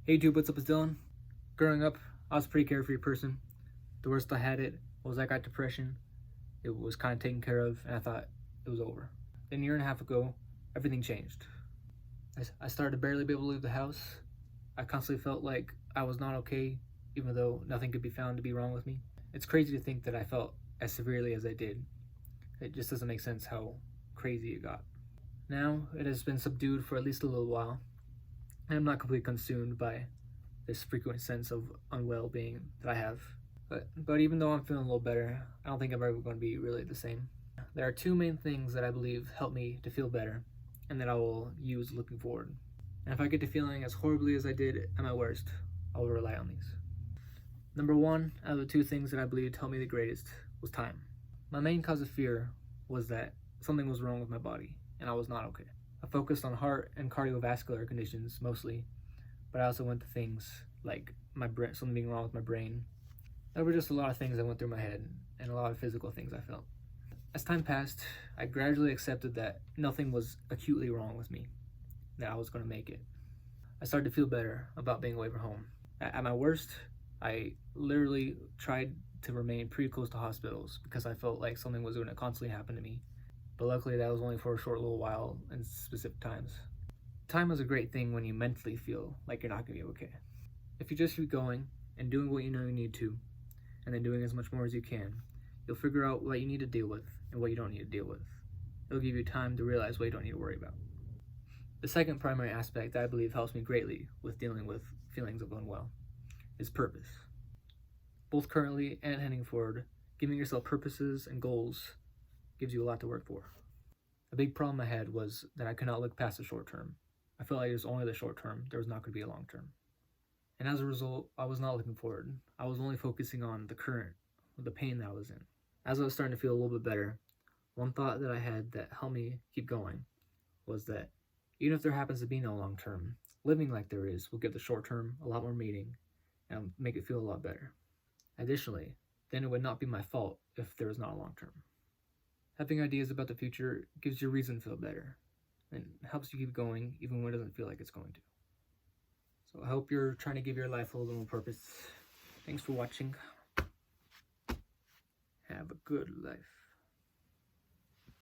Hey dude, what's up? It's Dylan. Growing up, I was a pretty carefree person. The worst I had it was I got depression. It was kind of taken care of, and I thought it was over. Then a year and a half ago, everything changed. I started to barely be able to leave the house. I constantly felt like I was not okay, even though nothing could be found to be wrong with me. It's crazy to think that I felt as severely as I did. It just doesn't make sense how crazy it got. Now, it has been subdued for at least a little while, and I'm not completely consumed by this frequent sense of unwell being that I have. But even though I'm feeling a little better, I don't think I'm ever going to be really the same. There are two main things that I believe help me to feel better and that I will use looking forward. And if I get to feeling as horribly as I did at my worst, I will rely on these. Number one, out of the two things that I believed helped me the greatest, was time. My main cause of fear was that something was wrong with my body and I was not okay. I focused on heart and cardiovascular conditions mostly, but I also went to things like something being wrong with my brain. There were just a lot of things that went through my head and a lot of physical things I felt. As time passed, I gradually accepted that nothing was acutely wrong with me, that I was going to make it. I started to feel better about being away from home. At my worst, I literally tried to remain pretty close to hospitals because I felt like something was going to constantly happen to me. But luckily, that was only for a short little while in specific times. Time is a great thing when you mentally feel like you're not going to be okay. If you just keep going and doing what you know you need to, and then doing as much more as you can, you'll figure out what you need to deal with and what you don't need to deal with. It'll give you time to realize what you don't need to worry about. The second primary aspect that I believe helps me greatly with dealing with feelings of unwell is purpose. Both currently and heading forward, giving yourself purposes and goals gives you a lot to work for. A big problem I had was that I could not look past the short term. I felt like it was only the short term, there was not going to be a long term. And as a result, I was not looking forward. I was only focusing on the current, the pain that I was in. As I was starting to feel a little bit better, one thought that I had that helped me keep going was that even if there happens to be no long term, living like there is will give the short term a lot more meaning and make it feel a lot better. Additionally, then it would not be my fault if there was not a long term. Having ideas about the future gives you a reason to feel better and helps you keep going even when it doesn't feel like it's going to. So I hope you're trying to give your life a little more purpose. Thanks for watching. Have a good life.